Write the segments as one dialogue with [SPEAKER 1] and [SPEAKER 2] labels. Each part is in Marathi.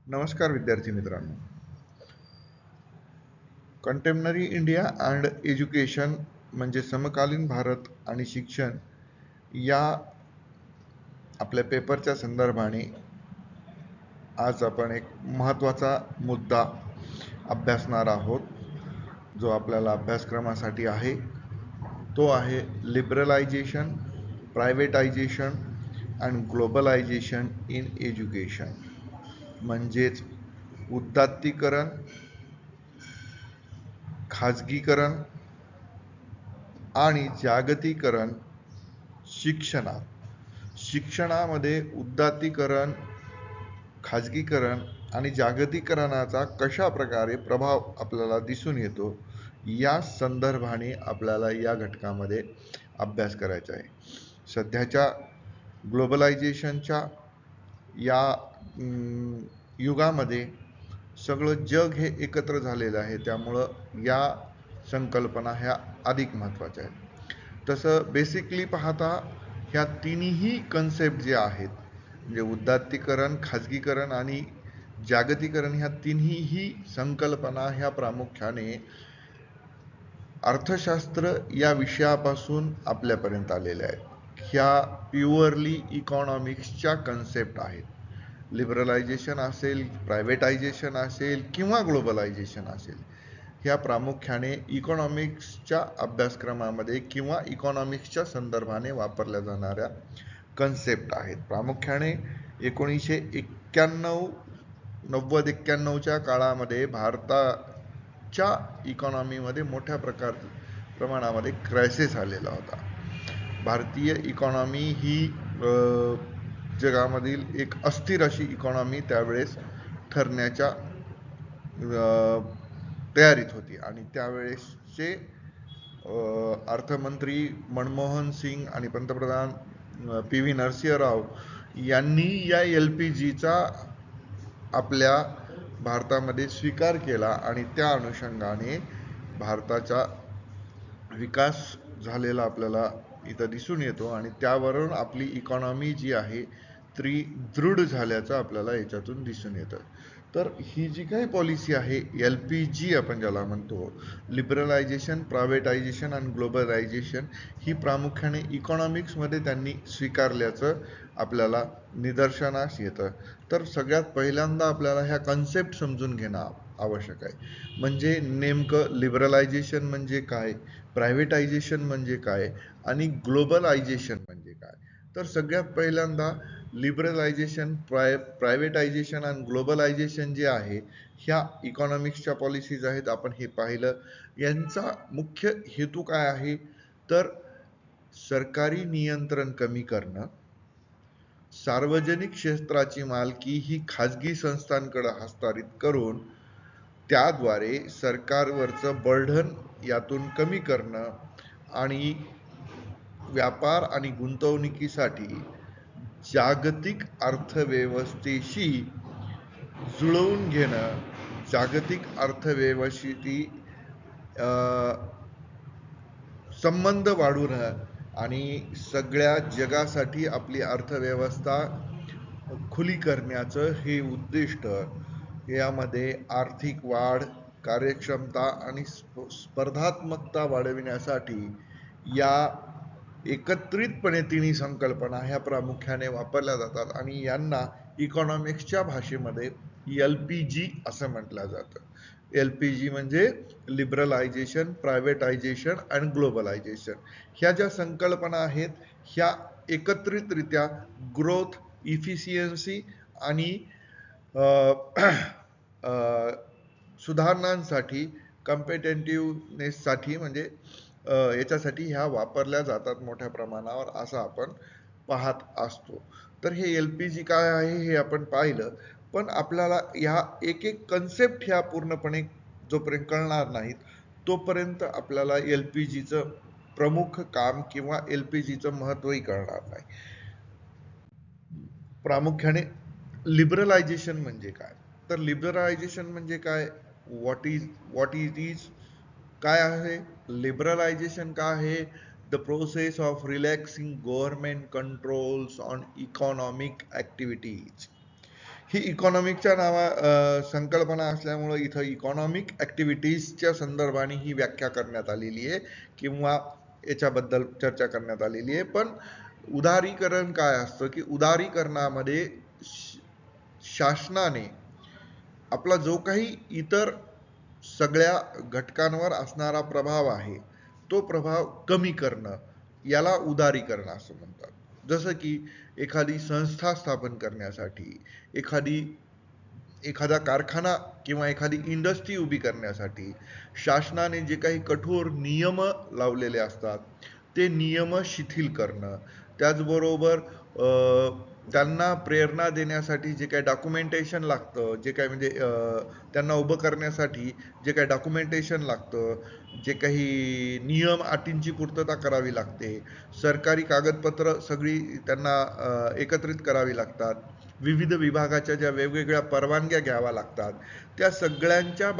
[SPEAKER 1] नमस्कार विद्यार्थी मित्रांनो. कंटेम्पररी इंडिया अँड एज्युकेशन म्हणजे समकालीन भारत आणि शिक्षण या आपल्या पेपरच्या संदर्भाने आज आपण एक महत्त्वाचा मुद्दा अभ्यासणार आहोत, जो आपल्याला अभ्यासक्रमासाठी आहे. तो आहे liberalisation, privatisation and globalisation in education. म्हणजेच उदात्तीकरण, खाजगीकरण आणि जागतिकीकरण शिक्षणामध्ये उदात्तीकरण, खाजगीकरण आणि जागतिकीकरणाचा कशा प्रकारे प्रभाव आपल्याला दिसून येतो या संदर्भाने आपल्याला या घटकामध्ये अभ्यास करायचा आहे. सध्याच्या ग्लोबलायझेशनच्या या युगामध्ये सगळं जग हे एकत्र झालेलं आहे, त्यामुळं या संकल्पना ह्या अधिक महत्त्वाच्या आहेत. तसं बेसिकली पाहता ह्या तिन्ही कन्सेप्ट जे आहेत, म्हणजे उदात्तीकरण, खाजगीकरण आणि जागतिकीकरण, ह्या तिन्ही संकल्पना ह्या प्रामुख्याने अर्थशास्त्र या विषयापासून आपल्यापर्यंत आलेल्या आहेत. ह्या प्युअरली इकॉनॉमिक्सच्या कन्सेप्ट आहेत. लिबरलायझेशन असेल, प्रायव्हेटायझेशन असेल किंवा ग्लोबलायझेशन असेल, ह्या प्रामुख्याने इकॉनॉमिक्सच्या अभ्यासक्रमामध्ये किंवा इकॉनॉमिक्सच्या संदर्भाने वापरल्या जाणाऱ्या कन्सेप्ट आहेत. प्रामुख्याने 1991 काळामध्ये भारताच्या इकॉनॉमीमध्ये मोठ्या प्रमाणामध्ये क्रायसिस आलेला होता. भारतीय इकॉनॉमी ही जगामधील एक अस्थिर अशी इकॉनॉमी त्यावेळेस ठरण्याच्या तयारीत होती आणि त्यावेळेसचे अर्थमंत्री मनमोहन सिंग आणि पंतप्रधान PV नरसिंहराव यांनी या LPGचा आपल्या भारतामध्ये स्वीकार केला आणि त्या अनुषंगाने भारताचा विकास झालेला आपल्याला इथं दिसून येतो आणि त्यावरून आपली इकॉनॉमी जी आहे ती दृढ झाल्याचं आपल्याला याच्यातून दिसून येतं. तर ही जी काही पॉलिसी आहे LPG आपण ज्याला म्हणतो, लिबरलायझेशन, प्रायव्हेटायझेशन आणि ग्लोबलायझेशन, ही प्रामुख्याने इकॉनॉमिक्समध्ये त्यांनी स्वीकारल्याचं आपल्याला निदर्शनास येतं. तर सगळ्यात पहिल्यांदा आपल्याला ह्या कन्सेप्ट समजून घेणं आवश्यक आहे. म्हणजे नेमकं लिबरलायझेशन म्हणजे काय, प्रायव्हेटायझेशन म्हणजे काय आणि ग्लोबलायझेशन म्हणजे काय. तर सगळ्यात पहिल्यांदा लिबरलायझेशन, प्रायव्हेटायझेशन आणि ग्लोबलायझेशन जे आहे, ह्या इकॉनॉमिक्सच्या पॉलिसीज आहेत. आपण हे पाहिलं. यांचा मुख्य हेतू काय आहे, तर सरकारी नियंत्रण कमी करणं, सार्वजनिक क्षेत्राची मालकी ही खाजगी संस्थांकडे हस्तांतरित करून त्याद्वारे सरकारवरचं बर्डन यातून कमी करणं आणि व्यापार आणि गुंतवणुकीसाठी जागतिक अर्थव्यवस्थेशी जुळवून घेणं, जागतिक अर्थव्यवस्थेशी संबंध वाढवणं आणि सगळ्या जगासाठी आपली अर्थव्यवस्था खुली करण्याचं हे उद्दिष्ट. यामध्ये आर्थिक वाढ, कार्यक्षमता आणि स्पर्धात्मकता वाढविण्यासाठी या एकत्रितपणे तिन्ही संकल्पना ह्या प्रामुख्याने वापरल्या जातात आणि यांना इकॉनॉमिक्सच्या भाषेमध्ये LPG असं म्हटलं जातं. LPG म्हणजे लिबरलायझेशन, प्रायव्हेटायझेशन आणि ग्लोबलायझेशन. ह्या ज्या संकल्पना आहेत, ह्या एकत्रितरित्या ग्रोथ, इफिशियन्सी आणि सुधारणांसाठी, कम्पिटेटिव्हनेससाठी, म्हणजे याच्यासाठी ह्या वापरल्या जातात मोठ्या प्रमाणावर, असं आपण पाहत असतो. तर हे LPG काय आहे हे आपण पाहिलं, पण आपल्याला ह्या एक एक कन्सेप्ट ह्या पूर्णपणे जोपर्यंत कळणार नाहीत तोपर्यंत आपल्याला LPGचं प्रमुख काम किंवा LPGचं महत्त्वही कळणार नाही. प्रामुख्याने लिबरलायझेशन म्हणजे काय, तर लिबरलायझेशन म्हणजे काय, व्हॉट इज इज काय आहे लिबरलायझेशन, काय आहे, the process of relaxing government controls on economic activities. ही इकॉनॉमिकच्या संकल्पना असल्यामुळं इथं इकॉनॉमिक ॲक्टिव्हिटीजच्या संदर्भाने ही व्याख्या करण्यात आलेली आहे किंवा याच्याबद्दल चर्चा करण्यात आलेली आहे. पण उदारीकरण काय असतं की उदारीकरणामध्ये शासनाने आपला जो काही इतर सगळ्या घटकांवर असणारा प्रभाव आहे तो प्रभाव कमी करणं याला उदारीकरण असं म्हणतात. जसं की एखादी संस्था स्थापन करण्यासाठी, एखादा कारखाना किंवा एखादी इंडस्ट्री उभी करण्यासाठी शासनाने जे काही कठोर नियम लावलेले असतात ते नियम शिथिल करणं, त्याचबरोबर त्यांना प्रेरणा देण्यासाठी जे काही डॉक्युमेंटेशन लागतं, जे काही म्हणजे त्यांना उभं करण्यासाठी जे काही डॉक्युमेंटेशन लागतं, जे काही नियम अटींची पूर्तता करावी लागते, सरकारी कागदपत्र सगळी त्यांना एकत्रित करावी लागतात, विविध विभागाच्या ज्या वेगवेगळ्या परवानग्या घ्याव्या लागतात, त्या सगळ्यांच्या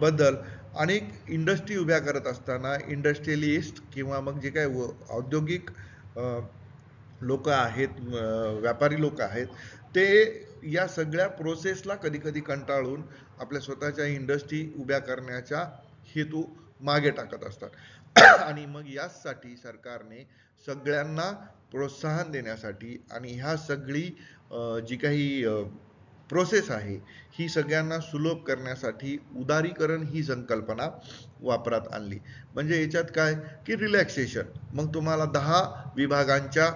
[SPEAKER 1] बद्दल अनेक इंडस्ट्री उभ्या करत असताना इंडस्ट्रियलिस्ट किंवा मग जे काही औद्योगिक लोक आहेत, व्यापारी लोक आहेत, ते या सगळ्या प्रोसेसला कधी कधी कंटाळून आपल्या स्वतःच्या इंडस्ट्री उभ्या करण्याचा हेतू मागे टाकत असतात. आणि मग यासाठी सरकारने सगळ्यांना प्रोत्साहन देण्यासाठी आणि ह्या सगळी जी काही प्रोसेस आहे ही सगळ्यांना सुलभ करण्यासाठी उदारीकरण ही संकल्पना वापरात आणली. म्हणजे याच्यात काय की रिलॅक्सेशन, मग तुम्हाला 10 विभागांच्या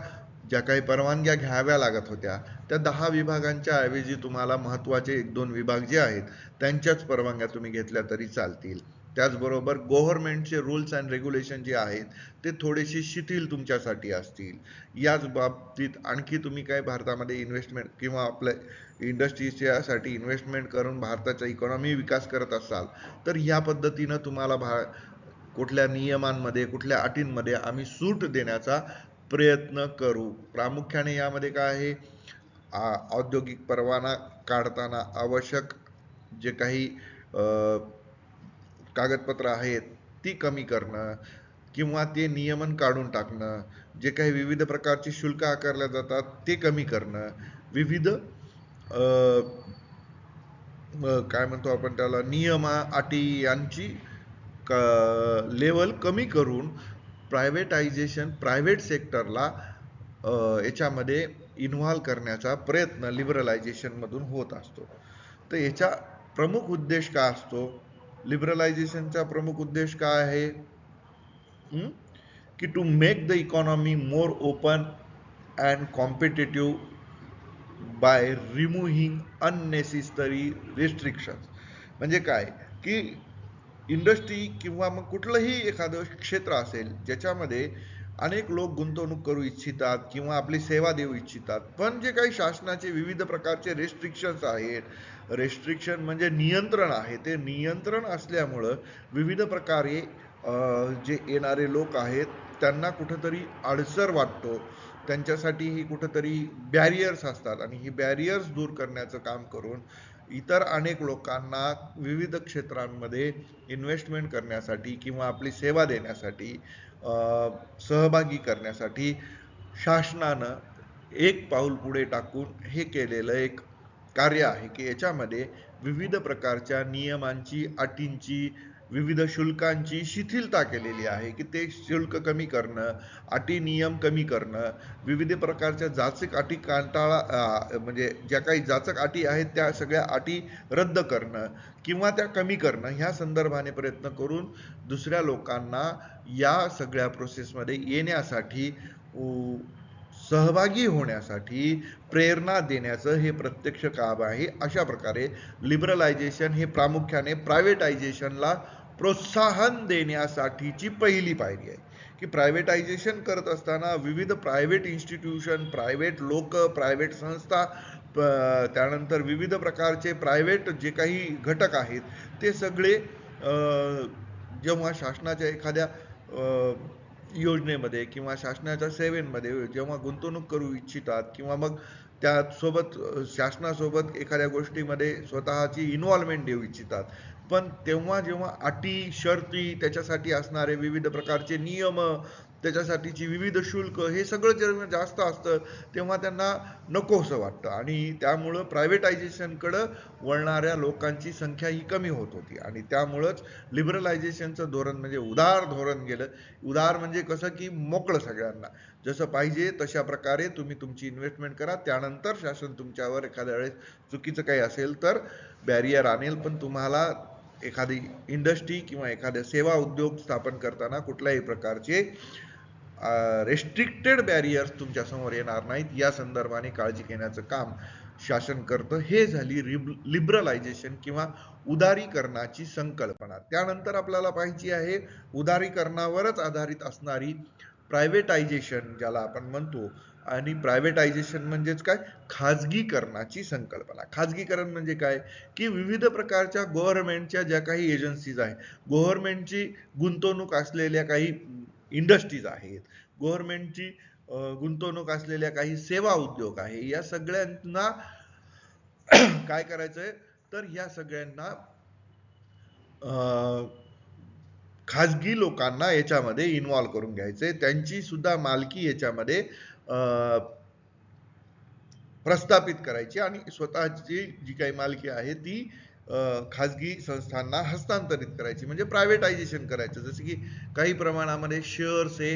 [SPEAKER 1] ज्या काही परवानग्या घ्याव्या लागत होत्या त्या 10 विभागांच्या ऐवजी तुम्हाला महत्त्वाचे 1-2 विभाग जे आहेत त्यांच्याच परवानग्या तुम्ही घेतल्या तरी चालतील. त्याचबरोबर गव्हर्नमेंटचे रूल्स अँड रेग्युलेशन जे आहेत ते थोडेसे शिथिल तुमच्यासाठी असतील. याच बाबतीत आणखी तुम्ही काय भारतामध्ये इन्व्हेस्टमेंट किंवा आपल्या इंडस्ट्रीजसाठी इन्व्हेस्टमेंट करून भारताचा इकॉनॉमी विकास करत असाल तर या पद्धतीनं तुम्हाला कुठल्या नियमांमध्ये कुठल्या अटींमध्ये आम्ही सूट देण्याचा प्रयत्न करू. प्रामुख्याने यामध्ये काय आहे, औद्योगिक परवाना काढताना आवश्यक जे काही कागदपत्र आहेत ती कमी करणं किंवा ते नियमन काढून टाकणं, जे काही विविध प्रकारची शुल्क आकारल्या जातात ते कमी करणं, विविध काय म्हणतो आपण त्याला नियम अटी यांची लेवल कमी करून प्रायव्हेट सेक्टरला याच्यामध्ये इन्व्हॉल्व करण्याचा प्रयत्न लिबरलायझेशन मधून होत असतो. तर याचा प्रमुख उद्देश काय असतो, लिबरलायझेशनचा प्रमुख उद्देश काय आहे की to make the economy more open and competitive by removing unnecessary restrictions. म्हणजे काय की इंडस्ट्री किंवा मग कुठलंही एखादं क्षेत्र असेल ज्याच्यामध्ये अनेक लोक गुंतवणूक करू इच्छितात किंवा आपली सेवा देऊ इच्छितात, पण जे काही शासनाचे विविध प्रकारचे रेस्ट्रिक्शन्स आहेत, रेस्ट्रिक्शन म्हणजे नियंत्रण आहे, ते नियंत्रण असल्यामुळं विविध प्रकारे जे येणारे लोक आहेत त्यांना कुठंतरी अडसर वाटतो, त्यांच्यासाठी ही कुठंतरी बॅरियर्स असतात आणि ही बॅरियर्स दूर करण्याचं काम करून इतर अनेक लोकांना विविध क्षेत्रांमध्ये इन्व्हेस्टमेंट करण्यासाठी किंवा आपली सेवा देण्यासाठी सहभागी करण्यासाठी शासनानं एक पाऊल पुढे टाकून हे केलेलं एक कार्य आहे की याच्यामध्ये विविध प्रकारच्या नियमांची अटींची विविध शुल्कांची शिथिलता केलेली आहे की ते शुल्क कमी करणं, अटी नियम कमी करणं, विविध प्रकारच्या जाचक अटी म्हणजे ज्या काही जाचक अटी आहेत त्या सगळ्या अटी रद्द करणं किंवा त्या कमी करणं ह्या संदर्भाने प्रयत्न करून दुसऱ्या लोकांना या सगळ्या प्रोसेसमध्ये येण्यासाठी सहभागी होण्यासाठी प्रेरणा देण्याचं हे प्रत्यक्ष काम आहे. अशा प्रकारे लिबरलायझेशन हे प्रामुख्याने प्रायव्हेटायझेशनला प्रोत्साहन देण्यासाठीची पहिली पायरी आहे की प्रायव्हेटायझेशन करत असताना विविध प्रायव्हेट इन्स्टिट्यूशन, प्रायव्हेट लोक, प्रायव्हेट संस्था, त्यानंतर विविध प्रकारचे प्रायव्हेट जे काही घटक आहेत ते सगळे जेव्हा शासनाच्या एखाद्या योजनेमध्ये किंवा शासनाच्या सेवेमध्ये जेव्हा गुंतवणूक करू इच्छितात किंवा मग त्यासोबत शासनासोबत एखाद्या गोष्टीमध्ये स्वतःची इन्व्हॉल्वमेंट देऊ इच्छितात, पण तेव्हा जेव्हा अटी शर्ती त्याच्यासाठी असणारे विविध प्रकारचे नियम त्याच्यासाठीची विविध शुल्क, हे सगळं जेव्हा जास्त असतं तेव्हा त्यांना नकोसं वाटतं आणि त्यामुळं प्रायव्हेटायझेशनकडं वळणाऱ्या लोकांची संख्या ही कमी होत होती आणि त्यामुळंच लिबरलायझेशनचं धोरण म्हणजे उदार धोरण गेलं. उदार म्हणजे कसं की मोकळं सगळ्यांना, जसं पाहिजे तशा प्रकारे तुम्ही तुमची इन्व्हेस्टमेंट करा, त्यानंतर शासन तुमच्यावर एखाद्या वेळेस चुकीचं काही असेल तर बॅरियर आणेल, पण तुम्हाला एखादी इंडस्ट्री किंवा एखाद्या सेवा उद्योग स्थापन करताना कुठल्याही प्रकारचे रेस्ट्रिक्टेड बॅरियर्स तुमच्या समोर येणार नाहीत, या संदर्भाने काळजी घेण्याचं काम शासन करतं. हे झाली लिबरलायझेशन किंवा उदारीकरणाची संकल्पना. त्यानंतर आपल्याला पाहिजे आहे उदारीकरणावरच आधारित असणारी प्रायव्हेटायझेशन, ज्याला आपण म्हणतो. आणि प्रायव्हेटायझेशन म्हणजेच काय? खाजगीकरणाची संकल्पना. खाजगीकरण म्हणजे काय की विविध प्रकारच्या गव्हर्नमेंटच्या ज्या काही एजन्सीज आहेत, गव्हर्नमेंटची गुंतवणूक असलेल्या काही इंडस्ट्रीज आहेत, गव्हर्नमेंटची गुंतवणूक असलेल्या काही सेवा उद्योग आहे, या सगळ्यांना काय करायचंय तर या सगळ्यांना खाजगी लोकांना याच्यामध्ये इन्व्हॉल्व करून घ्यायचे, त्यांची सुद्धा मालकी याच्यामध्ये प्रस्थापित करायची आणि स्वतःची जी काही मालकी आहे ती खाजगी संस्थांना हस्तांतरित करायची, म्हणजे प्रायव्हेटायझेशन करायचं. जसं की काही प्रमाणामध्ये शेअर्स हे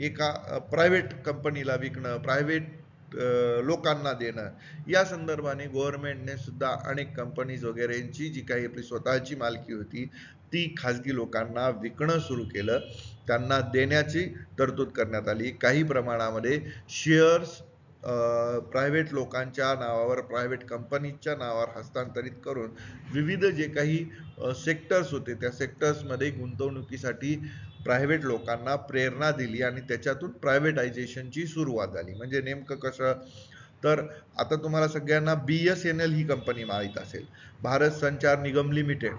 [SPEAKER 1] एका प्रायव्हेट कंपनीला विकणं, प्रायव्हेट लोकांना देणं, या संदर्भाने गव्हर्नमेंटने सुद्धा अनेक कंपनीज वगैरेंची जी काही आपली स्वतःची मालकी होती ती खाजगी लोकांना विकणं सुरू केलं, त्यांना देण्याची तरतूद करण्यात आली. काही प्रमाणामध्ये शेअर्स प्रायव्हेट लोकांच्या नावावर, प्रायव्हेट कंपनीच्या नावावर हस्तांतरित करून विविध जे काही सेक्टर्स होते त्या सेक्टर्समध्ये गुंतवणुकीसाठी प्रायव्हेट लोकांना प्रेरणा दिली आणि त्याच्यातून प्रायव्हेटायझेशनची सुरुवात झाली. म्हणजे नेमकं कसं तर आता तुम्हाला सगळ्यांना BSNL ही कंपनी माहीत असेल, भारत संचार निगम लिमिटेड.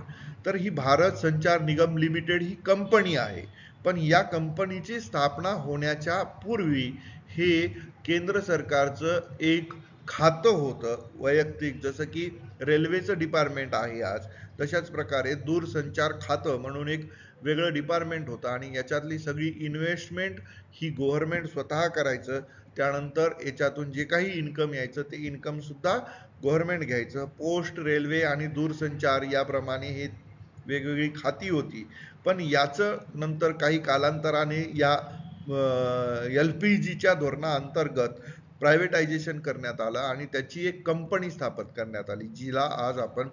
[SPEAKER 1] तर ही भारत संचार निगम लिमिटेड ही कंपनी आहे, पण या कंपनीची स्थापना होण्याच्या पूर्वी हे केंद्र सरकारचं एक खातं होतं वैयक्तिक, जसं की रेल्वेचं डिपार्टमेंट आहे आज, तशाच प्रकारे दूरसंचार खातं म्हणून एक वेगळं डिपार्टमेंट होतं आणि याच्यातली सगळी इन्व्हेस्टमेंट ही गव्हर्नमेंट स्वतः करायचं. त्यानंतर याच्यातून जे काही इन्कम यायचं ते इन्कम सुद्धा गव्हर्नमेंट घ्यायचं. पोस्ट, रेल्वे आणि दूरसंचार याप्रमाणे हे वेगवेगळी खाती होती, पण याचं नंतर काही कालांतराने या LPGच्या धोरणाअंतर्गत प्रायव्हेटायझेशन करण्यात आलं आणि त्याची एक कंपनी स्थापित करण्यात आली, जिला आज आपण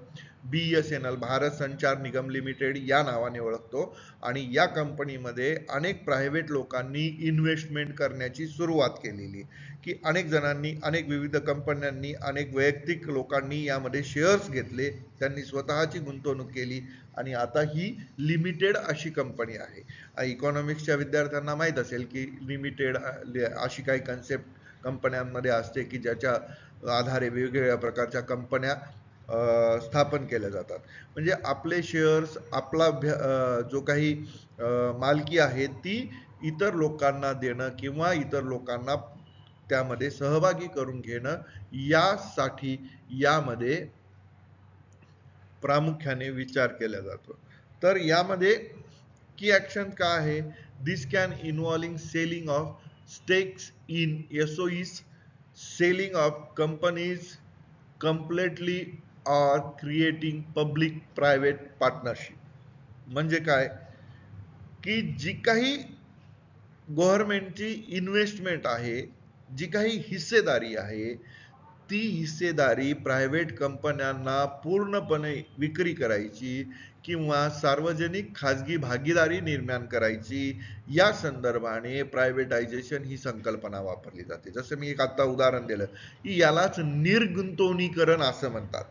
[SPEAKER 1] BSNL भारत संचार निगम लिमिटेड या नावाने ओळखतो. आणि या कंपनीमध्ये अनेक प्रायव्हेट लोकांनी इन्व्हेस्टमेंट करण्याची सुरुवात केलेली, की अनेक जणांनी, अनेक विविध कंपन्यांनी, अनेक वैयक्तिक लोकांनी यामध्ये शेअर्स घेतले, त्यांनी स्वतःची गुंतवणूक केली आणि आता ही लिमिटेड अशी कंपनी आहे. इकॉनॉमिक्सच्या विद्यार्थ्यांना माहीत असेल की लिमिटेड अशी काही कन्सेप्ट कंपन्यांमध्ये असते की ज्याच्या आधारे वेगवेगळ्या प्रकारच्या कंपन्या स्थापन केल्या जातात. म्हणजे आपले शेअर्स, आपला जो काही मालकी आहे ती इतर लोकांना देणं किंवा इतर लोकांना त्यामध्ये सहभागी करून घेणं, यासाठी यामध्ये प्रामुख्याने विचार केला जातो. तर यामध्ये की ॲक्शन काय आहे? This can involving selling of stakes in SOEs, selling of companies completely, or creating public private partnership. म्हणजे काय की जी काही गव्हर्नमेंटची इन्व्हेस्टमेंट आहे, जी काही हिस्सेदारी आहे, ती हिस्सेदारी प्रायव्हेट कंपन्यांना पूर्णपणे विक्री करायची किंवा सार्वजनिक खाजगी भागीदारी निर्माण करायची, या संदर्भाने प्रायव्हेटायझेशन ही संकल्पना वापरली जाते. जसं मी एक आता उदाहरण दिलं की यालाच निर्गुंतवणीकरण असं म्हणतात,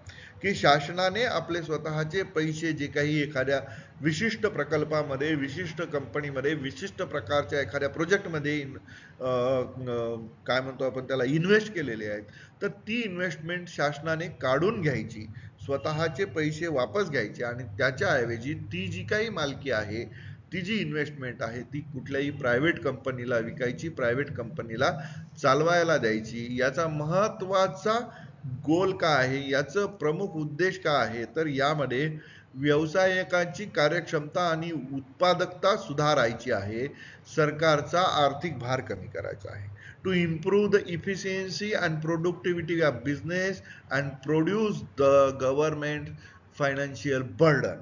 [SPEAKER 1] की शासनाने आपले स्वतःचे पैसे जे काही एखाद्या विशिष्ट प्रकल्पामध्ये, विशिष्ट कंपनीमध्ये, विशिष्ट प्रकारच्या एखाद्या प्रोजेक्टमध्ये काय म्हणतो आपण त्याला, इन्व्हेस्ट केलेले आहेत, तर ती इन्व्हेस्टमेंट शासनाने काढून घ्यायची, स्वतःचे पैसे वापस घ्यायचे आणि त्याच्याऐवजी ती जी काही मालकी आहे, ती जी इन्व्हेस्टमेंट आहे ती कुठल्याही प्रायव्हेट कंपनीला विकायची, प्रायव्हेट कंपनीला चालवायला द्यायची. याचा महत्त्वाचा गोल काय आहे, याचं प्रमुख उद्देश काय आहे, तर यामध्ये व्यावसायिकांची कार्यक्षमता आणि उत्पादकता सुधारायची आहे. सरकारचा आर्थिक भार कमी करायचा आहे. To improve the efficiency and productivity of business and produce the government financial burden.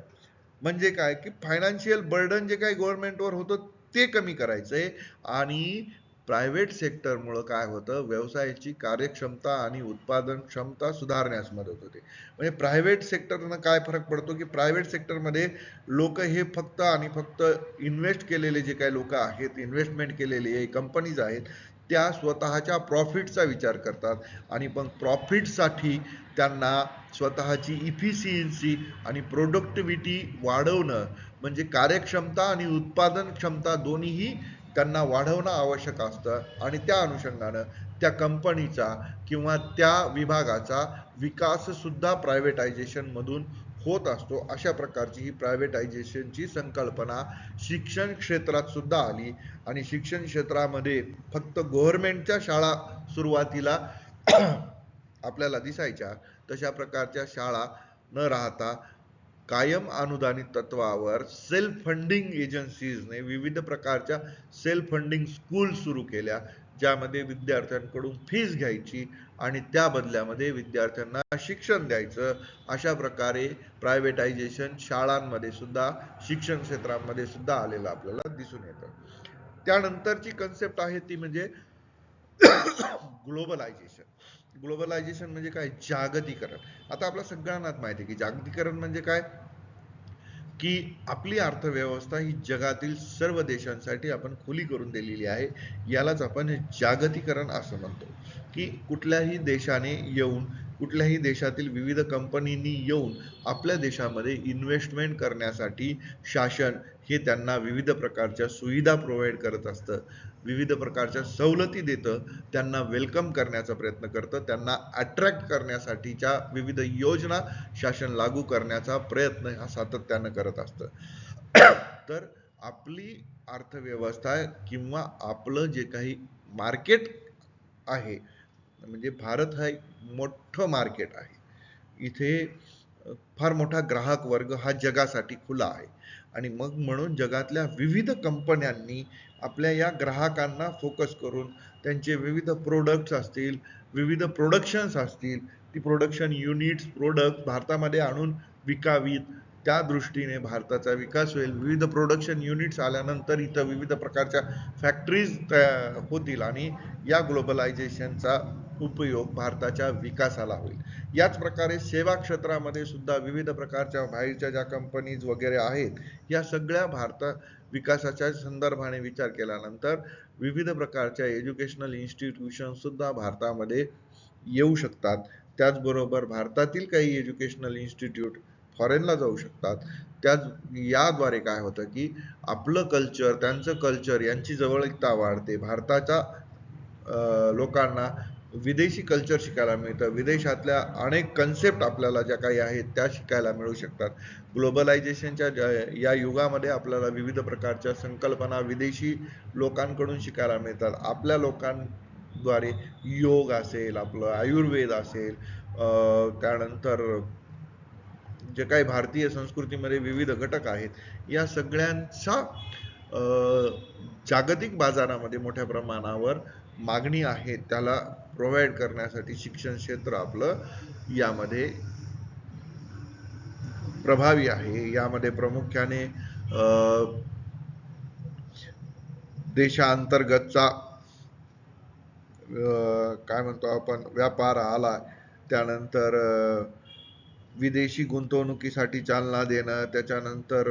[SPEAKER 1] म्हणजे काय की फायनान्शियल बर्डन जे काही गव्हर्नमेंटवर होतं ते कमी करायचंय. आणि प्रायव्हेट सेक्टरमुळं काय होतं, व्यवसायाची कार्यक्षमता आणि उत्पादन क्षमता सुधारण्यास मदत होते. म्हणजे प्रायव्हेट सेक्टरनं काय फरक पडतो की प्रायव्हेट सेक्टरमध्ये लोक हे फक्त आणि फक्त इन्व्हेस्ट केलेले जे काही लोक आहेत, इन्व्हेस्टमेंट केलेले कंपनीज आहेत, त्या स्वतःच्या प्रॉफिटचा विचार करतात. आणि पण प्रॉफिटसाठी त्यांना स्वतःची इफिशियन्सी आणि प्रोडक्टिव्हिटी वाढवणं, म्हणजे कार्यक्षमता आणि उत्पादन क्षमता दोन्हीही त्यांना वाढवणं आवश्यक असतं. आणि त्या अनुषंगानं त्या कंपनीचा किंवा त्या विभागाचा विकास सुद्धा प्रायव्हेटायझेशन मधून होत असतो. अशा प्रकारची ही प्रायव्हेटायझेशनची संकल्पना शिक्षण क्षेत्रात सुद्धा आली. आणि शिक्षण क्षेत्रामध्ये फक्त गव्हर्नमेंटच्या शाळा सुरुवातीला आपल्याला दिसायच्या, तशा प्रकारच्या शाळा न राहता कायम अनुदानित तत्वावर सेल्फ फंडिंग एजन्सीजने विविध प्रकारच्या सेल्फ फंडिंग स्कूल सुरू केल्या, ज्यामध्ये विद्यार्थ्यांकडून फीस घ्यायची आणि त्या बदल्यामध्ये विद्यार्थ्यांना शिक्षण द्यायचं. अशा प्रकारे प्रायव्हेटायझेशन शाळांमध्ये सुद्धा, शिक्षण क्षेत्रामध्ये सुद्धा आलेलं आपल्याला दिसून येतं. त्यानंतरची कन्सेप्ट आहे ती म्हणजे ग्लोबलायझेशन. ग्लोबलायझेशन म्हणजे काय, जागतिकरण. आता आपल्या सगळ्यांनाच माहिती आहे की जागतिकरण म्हणजे काय, की आपली अर्थव्यवस्था ही जगातील सर्व देशांसाठी आपण खुली करून दिलेली आहे. यालाच आपण जागतिकरण असं म्हणतो. की कुठल्याही देशाने येऊन, कुठल्याही देशातील विविध कंपनीनी येऊन आपल्या देशामध्ये इन्व्हेस्टमेंट करण्यासाठी शासन हे त्यांना विविध प्रकारच्या सुविधा प्रोव्हाइड करत असतं, विविध प्रकारच्या सवलती देतं, त्यांना वेलकम करण्याचा प्रयत्न करतं, त्यांना अट्रॅक्ट करण्यासाठीच्या विविध योजना शासन लागू करण्याचा प्रयत्न हा सातत्यानं करत असतं. तर आपली अर्थव्यवस्था किंवा आपलं जे काही मार्केट आहे, म्हणजे भारत हा एक मोठं मार्केट आहे. इथे फार मोठा ग्राहक वर्ग हा जगासाठी खुला आहे. आणि मग म्हणून जगातल्या विविध कंपन्यांनी आपल्या या ग्राहकांना फोकस करून त्यांचे विविध प्रोडक्ट्स असतील, विविध प्रोडक्शन्स असतील, ती प्रोडक्शन युनिट्स, प्रोडक्ट भारतामध्ये आणून विकावीत. त्या दृष्टीने भारताचा विकास होईल. विविध प्रोडक्शन युनिट्स आल्यानंतर इथं विविध प्रकारच्या फॅक्टरीज होतील आणि या ग्लोबलायझेशनचा उपयोग भारताच्या विकासाला होईल. याच प्रकारे सेवा क्षेत्रामध्ये सुद्धा विविध प्रकारच्या बाहेरच्या ज्या कंपनीज वगैरे आहेत, या सगळ्या भारत विकासाच्या संदर्भाने विचार केल्यानंतर विविध प्रकारच्या एज्युकेशनल इन्स्टिट्यूशन सुद्धा भारतामध्ये येऊ शकतात. त्याचबरोबर भारतातील काही एज्युकेशनल इन्स्टिट्यूट फॉरेनला जाऊ शकतात. त्याच याद्वारे काय होतं की आपलं कल्चर, त्यांचं कल्चर यांची जवळीकता वाढते. भारताच्या लोकांना विदेशी कल्चर शिकायला मिळतं. विदेशातल्या अनेक कन्सेप्ट आपल्याला ज्या काही आहेत त्या शिकायला मिळू शकतात. ग्लोबलायझेशनच्या या युगामध्ये आपल्याला विविध प्रकारच्या संकल्पना विदेशी लोकांकडून शिकायला मिळतात. आपल्या लोकांद्वारे योग असेल, आपलं आयुर्वेद असेल, त्यानंतर जे काही भारतीय संस्कृतीमध्ये विविध घटक आहेत, या सगळ्यांचा जागतिक बाजारामध्ये मोठ्या प्रमाणावर मागणी आहे. त्याला प्रोव्हाइड करण्यासाठी शिक्षण क्षेत्र आपलं यामध्ये प्रभावी आहे. यामध्ये प्रामुख्याने देशांतर्गतचा काय म्हणतो आपण व्यापार आला, त्यानंतर विदेशी गुंतवणुकीसाठी चालना देणं, त्याच्यानंतर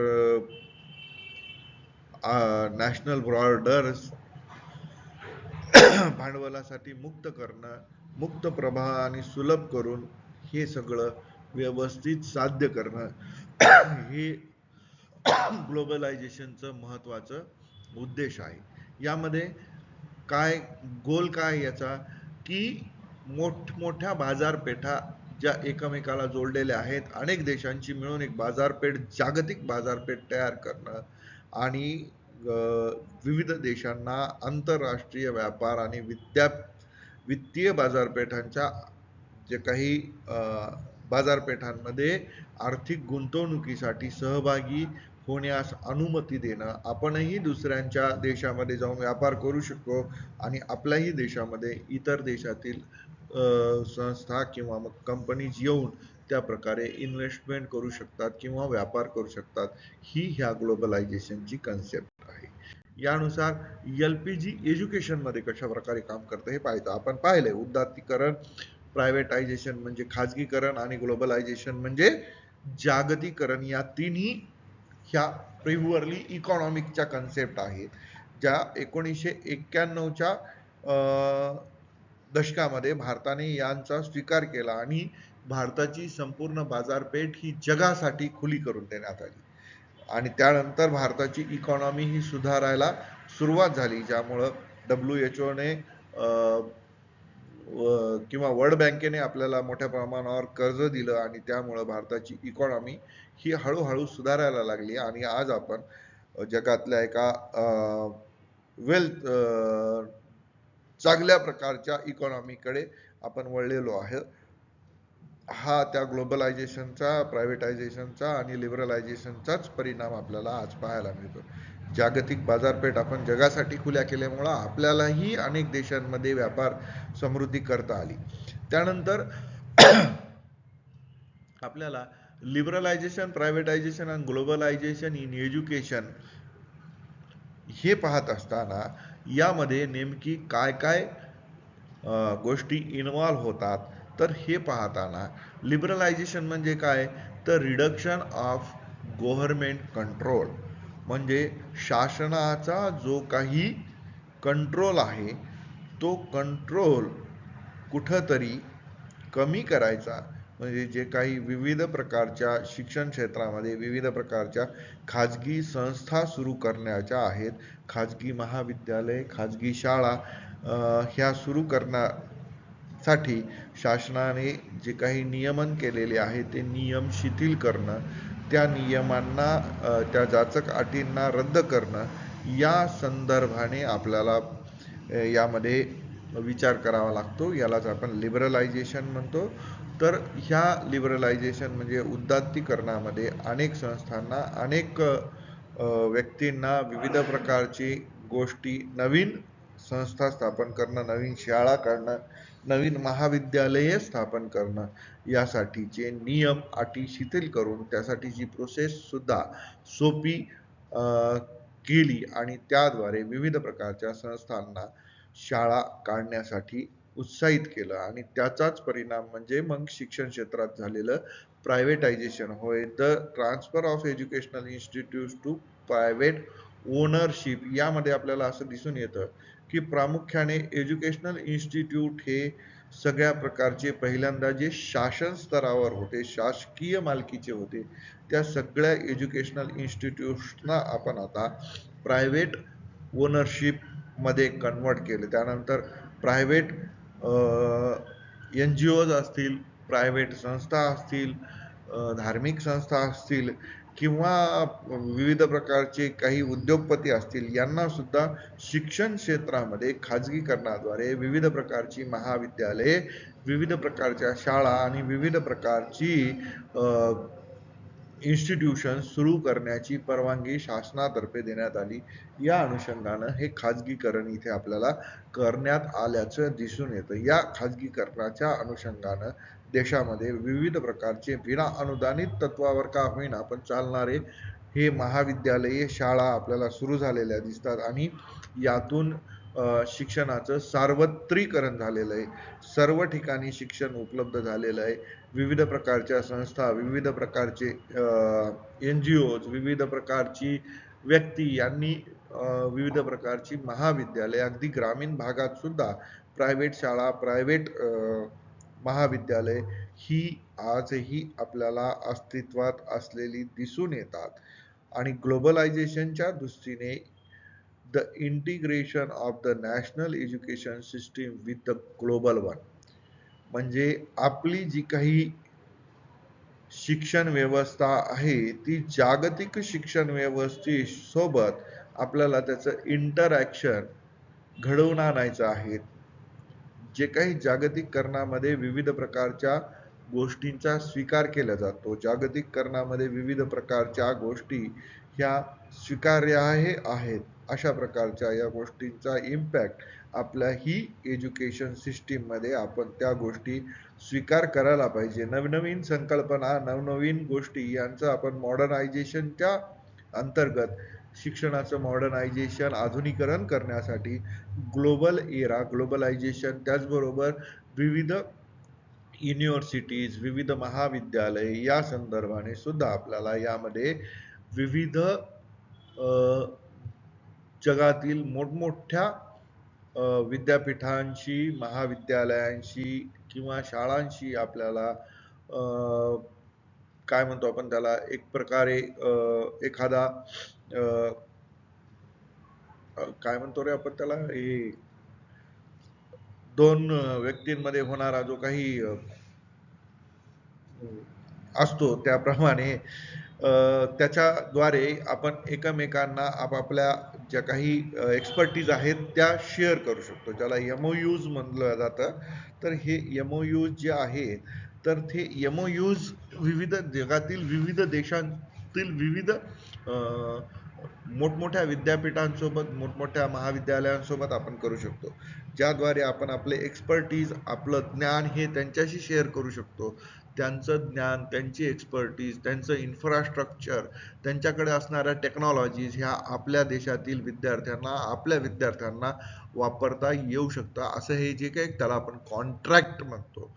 [SPEAKER 1] नॅशनल बॉर्डर्स भांडवलासाठी मुक्त करणं, मुक्त प्रवाह आणि सुलभ करून हे सगळं व्यवस्थित साध्य करणं, हे ग्लोबलायझेशनचं महत्वाचं उद्देश आहे. यामध्ये काय गोल काय याचा, की मोठमोठ्या बाजारपेठा ज्या एकमेकाला जोडलेल्या आहेत, अनेक देशांची मिळून एक बाजारपेठ, जागतिक बाजारपेठ तयार करणं आणि विविध देशांना आंतरराष्ट्रीय व्यापार आणि वित्तीय बाजारपेठांच्या जे काही बाजारपेठांमध्ये आर्थिक गुंतवणुकीसाठी सहभागी होण्यास अनुमती देणं, आपणही दुसऱ्यांच्या देशामध्ये जाऊन व्यापार करू शकतो आणि आपल्याही देशामध्ये इतर देशातील संस्था किंवा मग कंपनीज येऊन त्या प्रकारे इन्व्हेस्टमेंट करू शकतात किंवा व्यापार करू शकतात, ही ह्या ग्लोबलायझेशनची कन्सेप्ट आहे. यानुसार LPG एज्युकेशनमध्ये कशा प्रकारे काम करतं हे पाहायचं. आपण पाहिलंय उदात्तीकरण, प्रायव्हेटायझेशन म्हणजे खाजगीकरण आणि ग्लोबलायझेशन म्हणजे जागतिकरण, या तिन्ही ह्या प्युअरली इकॉनॉमिकच्या कन्सेप्ट आहेत, ज्या 1991च्या दशकामध्ये भारताने यांचा स्वीकार केला आणि भारताची संपूर्ण बाजारपेठ ही जगासाठी खुली करून देण्यात आली आणि त्यानंतर भारताची इकॉनॉमी ही सुधारायला सुरुवात झाली, ज्यामुळं WHO ने किंवा वर्ल्ड बँकेने आपल्याला मोठ्या प्रमाणावर कर्ज दिलं आणि त्यामुळं भारताची इकॉनॉमी ही हळूहळू सुधारायला लागली आणि आज आपण जगातल्या एका वेल्थ चांगल्या प्रकारच्या इकॉनॉमीकडे आपण वळलेलो आहे. हा त्या ग्लोबलायझेशनचा, प्रायव्हेटायझेशनचा आणि लिबरलायझेशनचाच परिणाम आपल्याला आज पाहायला मिळतो. जागतिक बाजारपेठ आपण जगासाठी खुल्या केल्यामुळं आपल्यालाही अनेक देशांमध्ये व्यापार समृद्धी करता आली. त्यानंतर आपल्याला लिबरलायझेशन, प्रायव्हेटायझेशन आणि ग्लोबलायझेशन इन एज्युकेशन हे पाहत असताना यामध्ये नेमकी काय काय गोष्टी इन्व्हॉल्व होतात, तर हे पाहताना लिबरलायझेशन म्हणजे काय, तर रिडक्शन ऑफ गव्हर्नमेंट कंट्रोल, म्हणजे शासनाचा जो काही कंट्रोल आहे तो कंट्रोल कुठंतरी कमी करायचा. म्हणजे जे काही विविध प्रकारच्या शिक्षण क्षेत्रामध्ये विविध प्रकारच्या खाजगी संस्था सुरू करण्याच्या आहेत, खाजगी महाविद्यालय, खाजगी शाळा ह्या सुरू करण्यासाठी शासनाने जे काही नियमन केलेले आहे ते नियम शिथिल करणं, त्या नियमांना त्या जाचक अटींना रद्द करणं, या संदर्भाने आपल्याला यामध्ये विचार करावा लागतो. यालाच आपण लिबरलायझेशन म्हणतो. तर ह्या लिबरलायझेशन म्हणजे उदात्तीकरणामध्ये अनेक संस्थांना, अनेक व्यक्तींना विविध प्रकारची गोष्टी, नवीन संस्था स्थापन करणं, नवीन शाळा काढणं, नवीन महाविद्यालये स्थापन करणं, यासाठीचे नियम अटी शिथिल करून त्यासाठीची प्रोसेस सुद्धा सोपी केली आणि त्याद्वारे विविध प्रकारच्या संस्थांना शाळा काढण्यासाठी उत्साहित केलं आणि त्याचाच परिणाम म्हणजे मग शिक्षण क्षेत्रात झालेलं प्रायव्हेटायझेशन होय. The transfer of educational institute to private ownership, यामध्ये आपल्याला असं दिसून येतं की प्रामुख्याने एज्युकेशनल इन्स्टिट्यूट हे सगळ्या प्रकारचे पहिल्यांदा जे शासन स्तरावर होते, शासकीय मालकीचे होते, त्या सगळ्या एज्युकेशनल इन्स्टिट्यूट्सना आपण आता प्रायव्हेट ओनरशिप मध्ये कन्वर्ट केले. त्यानंतर प्रायव्हेट NGOज असतील, प्रायव्हेट संस्था असतील, धार्मिक संस्था असतील किंवा विविध प्रकारचे काही उद्योगपती असतील, यांना सुद्धा शिक्षण क्षेत्रामध्ये खाजगीकरणाद्वारे विविध प्रकारची महाविद्यालये, विविध प्रकारच्या शाळा आणि विविध प्रकारची इन्स्टिट्यूशन सुरू करण्याची परवानगी शासनातर्फे देण्यात आली. या अनुषंगानं हे खाजगीकरण इथे आपल्याला करण्यात आल्याचं दिसून येतं. या खाजगीकरणाच्या अनुषंगानं देशामध्ये विविध प्रकारचे विना अनुदानित तत्वावर का होईना पण चालणारे हे महाविद्यालये, शाळा आपल्याला सुरू झालेल्या दिसतात आणि यातून शिक्षणाचं सार्वत्रिकरण झालेलं आहे. सर्व ठिकाणी शिक्षण उपलब्ध झालेलं आहे. विविध प्रकारच्या संस्था, विविध प्रकारचे NGOज, विविध प्रकारची व्यक्ती यांनी विविध प्रकारची महाविद्यालय, अगदी ग्रामीण भागात सुद्धा प्रायव्हेट शाळा, प्रायव्हेट महाविद्यालय ही आजही आपल्याला अस्तित्वात असलेली दिसून येतात. आणि ग्लोबलायझेशनच्या दृष्टीने the integration of the national education system with the global one, म्हणजे आपली जी काही शिक्षण व्यवस्था आहे ती जागतिक शिक्षण व्यवस्थेसोबत आपल्याला त्याचं इंटरॅक्शन घडवून आणायचं आहे. जे काही जागतिकीकरणामध्ये विविध प्रकारच्या गोष्टींचा स्वीकार केला जातो, जागतिकीकरणामध्ये विविध प्रकारच्या गोष्टी ह्या स्वीकार्य आहेत, अशा प्रकारच्या या गोष्टींचा इम्पॅक्ट आपल्या ही एज्युकेशन सिस्टीम मध्ये आपण त्या गोष्टी स्वीकार करायला पाहिजे. नवनवीन संकल्पना, नवनवीन गोष्टी यांचं आपण मॉडर्नायझेशनच्या अंतर्गत शिक्षणाचं मॉडर्नायझेशन, आधुनिकरण करण्यासाठी ग्लोबलायझेशन, त्याचबरोबर विविध युनिव्हर्सिटीज, विविध महाविद्यालय या संदर्भाने सुद्धा आपल्याला यामध्ये विविध जगातील मोठमोठ्या विद्यापीठांशी, महाविद्यालयांशी किंवा शाळांशी आपल्याला काय म्हणतो आपण त्याला, एक प्रकारे एखादा काय म्हणतो रे आपण त्याला, हे दोन व्यक्तींमध्ये होणारा जो काही असतो त्याप्रमाणे त्याच्याद्वारे आपण एकमेकांना आपापल्या ज्या काही एक्सपर्टीज आहेत त्या शेअर करू शकतो, ज्याला MOUs म्हणलं जातं. तर हे MOUs जे आहे, तर ते MOUs विविध जगातील विविध देशांतील विविध मोठमोठ्या विद्यापीठांसोबत, मोठमोठ्या महाविद्यालयांसोबत आपण करू शकतो, ज्याद्वारे आपण आपले एक्सपर्टीज, आपलं ज्ञान हे त्यांच्याशी शेअर करू शकतो. त्यांचं ज्ञान, त्यांची एक्सपर्टीज, त्यांचं इन्फ्रास्ट्रक्चर, त्यांच्याकडे असणाऱ्या टेक्नॉलॉजीज ह्या आपल्या देशातील विद्यार्थ्यांना, आपल्या विद्यार्थ्यांना वापरता येऊ शकतं. असं हे जे काही त्याला आपण कॉन्ट्रॅक्ट म्हणतो.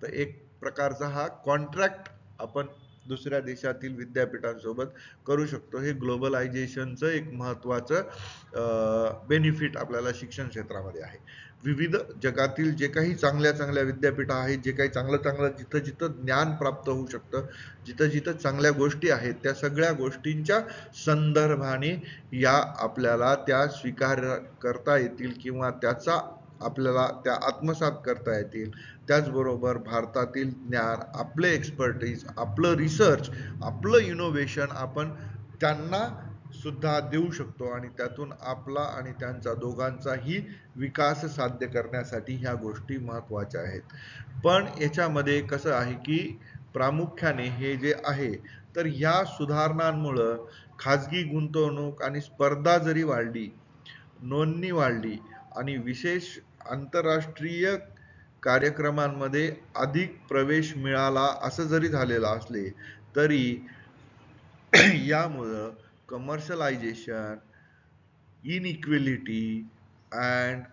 [SPEAKER 1] तर एक प्रकारचा हा कॉन्ट्रॅक्ट आपण दुसऱ्या देशातील विद्यापीठांसोबत करू शकतो. हे ग्लोबलायझेशनचं एक महत्त्वाचं बेनिफिट आपल्याला शिक्षण क्षेत्रामध्ये आहे. विविध जगातील जे काही चांगल्या चांगल्या विद्यापीठ आहेत, जे काही चांगलं जिथं जिथं ज्ञान प्राप्त होऊ शकतं, जिथं जिथं चांगल्या गोष्टी आहेत, त्या सगळ्या गोष्टींच्या संदर्भाने या आपल्याला त्या स्वीकार करता येतील किंवा त्याचा आपल्याला त्या आत्मसात करता येतील. त्याचबरोबर भारतातील ज्ञान, आपले एक्सपर्टीज, आपलं रिसर्च, आपलं इनोव्हेशन आपण त्यांना सुद्धा देऊ शकतो आणि त्यातून आपला आणि त्यांचा दोघांचाही विकास साध्य करण्यासाठी ह्या गोष्टी महत्त्वाच्या आहेत. पण याच्यामध्ये कसं आहे की प्रामुख्याने हे जे आहे, तर ह्या सुधारणांमुळं खाजगी गुंतवणूक आणि स्पर्धा जरी वाढली, नोंदणी वाढली आणि विशेष आंतरराष्ट्रीय कार्यक्रमांमध्ये अधिक प्रवेश मिळाला असं जरी झालेलं असले, तरी यामुळं commercialisation, inequality and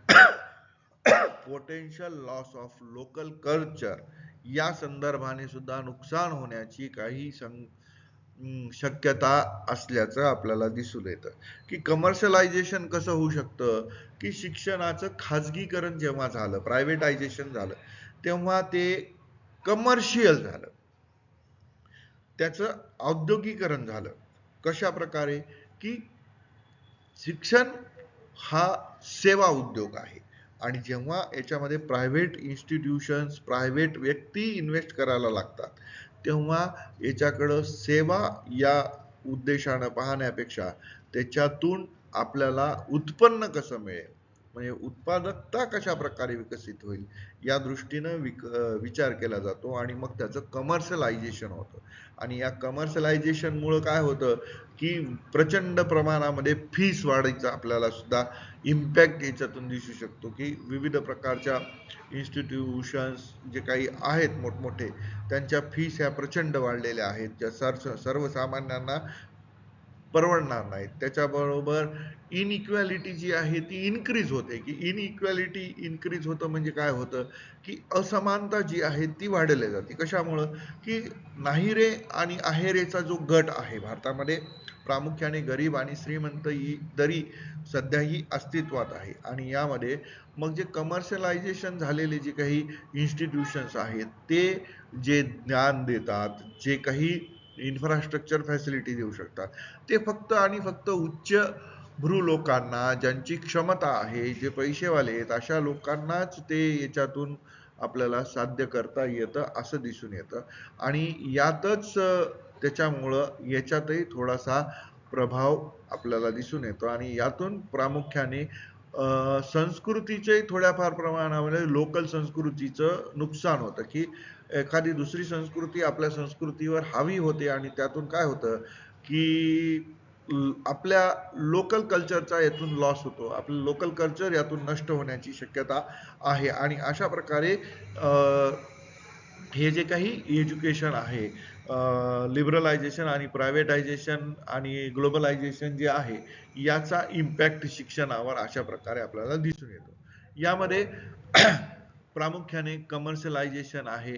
[SPEAKER 1] potential loss of local culture या संदर्भाने सुद्धा नुकसान होण्याची काही शक्यता असल्याचं आपल्याला दिसून येतं. की कमर्शलायझेशन कसं होऊ शकतं, की शिक्षणाचं खाजगीकरण जेव्हा झालं, प्रायव्हेटायझेशन झालं, तेव्हा ते कमर्शियल झालं, त्याचं औद्योगिकरण झालं. कशा प्रकारे, की शिक्षण हा सेवा उद्योग आहे आणि जेव्हा याच्यामध्ये प्रायव्हेट इन्स्टिट्यूशन्स, प्रायव्हेट व्यक्ती इन्व्हेस्ट करायला लागतात, तेव्हा याच्याकडं सेवा या उद्देशानं पाहण्यापेक्षा त्याच्यातून आपल्याला उत्पन्न कसं मिळेल, म्हणजे उत्पादकता कशा प्रकारे विकसित होईल या दृष्टीनं विचार केला जातो आणि मग त्याचं कमर्शलायझेशन होतं. आणि या कमर्शलायझेशनमुळं काय होतं, की प्रचंड प्रमाणामध्ये फीस वाढीचा आपल्याला सुद्धा इम्पॅक्ट याच्यातून दिसू शकतो. की विविध प्रकारच्या इन्स्टिट्यूशन्स जे काही आहेत मोठमोठे, त्यांच्या फीस ह्या प्रचंड वाढलेल्या आहेत, ज्या सर्वसामान्यांना परवडणार नाहीत. त्याच्याबरोबर इनइक्वॅलिटी जी आहे ती इन्क्रीज होते. की इनइक्वॅलिटी इन्क्रीज होतं म्हणजे काय होतं, की असमानता जी आहे ती वाढवली जाते. कशामुळं, की नाहीरे आणि आहेरेचा जो गट आहे भारतामध्ये, प्रामुख्याने गरीब आणि श्रीमंत ही दरी सध्याही अस्तित्वात आहे. आणि यामध्ये मग जे कमर्शलायझेशन झालेले जे काही इन्स्टिट्यूशन्स आहेत, ते जे ज्ञान देतात, जे काही इन्फ्रास्ट्रक्चर फॅसिलिटी देऊ शकतात, ते फक्त आणि फक्त उच्च भ्रू लोकांना, ज्यांची क्षमता आहे, जे पैसेवाले आहेत, अशा लोकांनाच ते याच्यातून आपल्याला साध्य करता येतं असं दिसून येतं. आणि यातच त्याच्यामुळं याच्यातही थोडासा प्रभाव आपल्याला दिसून येतो आणि यातून प्रामुख्याने संस्कृतीचे थोड्याफार प्रमाणामध्ये लोकल संस्कृतीचं नुकसान होतं, की एखादी दुसरी संस्कृती आपल्या संस्कृतीवर हावी होते आणि त्यातून काय होतं की आपल्या लोकल कल्चरचा यातून लॉस होतो, आपलं लोकल कल्चर यातून नष्ट होण्याची शक्यता आहे. आणि अशा प्रकारे हे जे काही एज्युकेशन आहे, लिबरलायझेशन आणि प्रायव्हेटायझेशन आणि ग्लोबलायझेशन जे आहे, याचा इम्पॅक्ट शिक्षणावर अशा प्रकारे आपल्याला दिसून येतो. यामध्ये प्रामुख्याने कमर्शियलायझेशन आहे,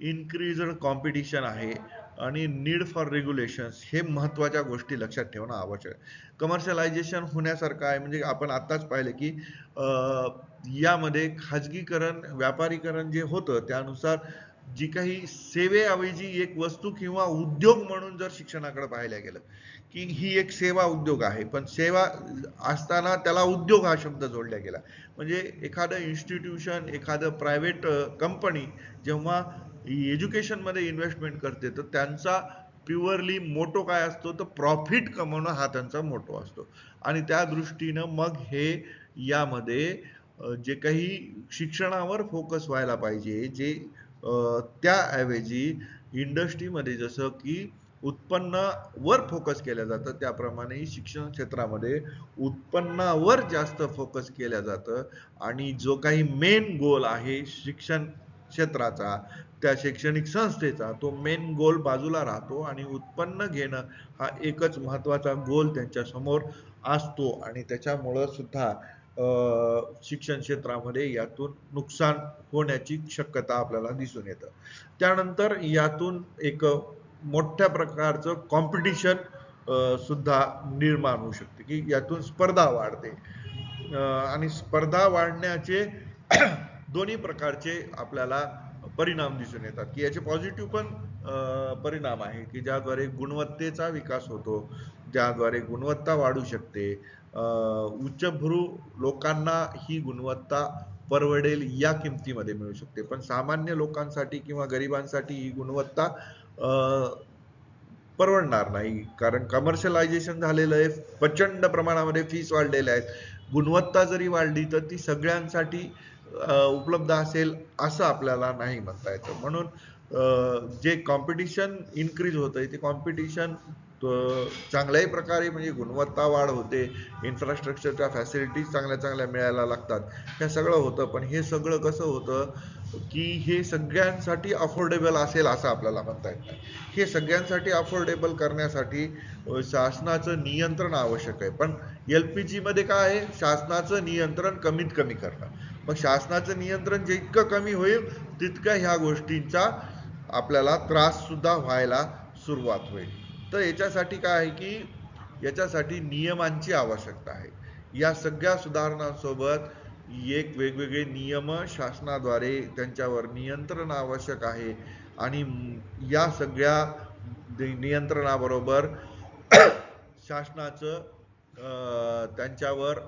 [SPEAKER 1] इन्क्रीज्ड कॉम्पिटिशन आहे आणि नीड फॉर रेग्युलेशन्स हे महत्त्वाच्या गोष्टी लक्षात ठेवणं आवश्यक आहे. कमर्शियलायझेशन होण्यासारखं आहे म्हणजे आपण आत्ताच पाहिलं की यामध्ये खाजगीकरण, व्यापारीकरण जे होतं त्यानुसार जी काही सेवेऐवजी एक वस्तू किंवा उद्योग म्हणून जर शिक्षणाकडे पाहायला गेलं की ही एक सेवा उद्योग आहे, पण सेवा असताना त्याला उद्योग हा शब्द जोडला गेला. म्हणजे एखादं इन्स्टिट्यूशन, एखादं प्रायव्हेट कंपनी जेव्हा एज्युकेशनमध्ये इन्व्हेस्टमेंट करते तर त्यांचा प्युअरली मोटो काय असतो, तर प्रॉफिट कमवणं हा त्यांचा मोटो असतो. आणि त्या दृष्टीनं मग हे यामध्ये जे काही शिक्षणावर फोकस व्हायला पाहिजे, जे त्याऐवजी इंडस्ट्रीमध्ये जसं की उत्पन्नावर फोकस केलं जातं, त्याप्रमाणे शिक्षण क्षेत्रामध्ये उत्पन्नावर जास्त फोकस केलं जातं. आणि जो काही मेन गोल आहे शिक्षण क्षेत्राचा, त्या शैक्षणिक संस्थेचा, तो मेन गोल बाजूला राहतो आणि उत्पन्न घेणं हा एकच महत्त्वाचा गोल त्यांच्या समोर असतो. आणि त्याच्यामुळं सुद्धा शिक्षण क्षेत्रामध्ये यातून नुकसान होण्याची शक्यता आपल्याला दिसून येतं. त्यानंतर यातून एक मोठ्या प्रकारचं कॉम्पिटिशन सुद्धा निर्माण होऊ शकते, की यातून स्पर्धा वाढते. आणि स्पर्धा वाढण्याचे दोन्ही प्रकारचे आपल्याला परिणाम दिसून येतात, की याचे पॉझिटिव्ह पण परिणाम आहे, की ज्याद्वारे गुणवत्तेचा विकास होतो, ज्याद्वारे गुणवत्ता वाढू शकते. उच्चभ्रू लोकांना ही गुणवत्ता परवडेल या किमतीमध्ये मिळू शकते, पण सामान्य लोकांसाठी किंवा गरिबांसाठी ही गुणवत्ता परवडणार नाही, कारण कमर्शियलायझेशन झालेलं आहे, प्रचंड प्रमाणामध्ये फीस वाढलेल्या आहेत. गुणवत्ता जरी वाढली तर ती सगळ्यांसाठी उपलब्ध असेल असं आपल्याला नाही म्हणता येतं. म्हणून जे कॉम्पिटिशन इन्क्रीज होतंय ते कॉम्पिटिशन चांगल्याही प्रकारे म्हणजे गुणवत्ता वाढ होते, इन्फ्रास्ट्रक्चरच्या फॅसिलिटीज चांगल्या चांगल्या मिळायला लागतात, हे सगळं होतं. पण हे सगळं कसं होतं की हे सगळ्यांसाठी अफोर्डेबल असेल असं आपल्याला म्हणता येत नाही. हे सगळ्यांसाठी अफोर्डेबल करण्यासाठी शासनाचं नियंत्रण आवश्यक आहे. पण LPG मध्ये काय आहे, शासनाचं नियंत्रण कमीत कमी करणं. मग शासनाचं नियंत्रण जितकं कमी होईल तितक्या ह्या गोष्टींचा आपल्याला त्रास सुद्धा व्हायला सुरुवात होईल. तर याच्यासाठी काय आहे की याच्यासाठी नियमांची आवश्यकता आहे. या सगळ्या सुधारणांसोबत एक वेगवेगळे नियम शासनाद्वारे त्यांच्यावर नियंत्रण आवश्यक आहे. आणि या सगळ्या नियंत्रणाबरोबर शासनाचं त्यांच्यावर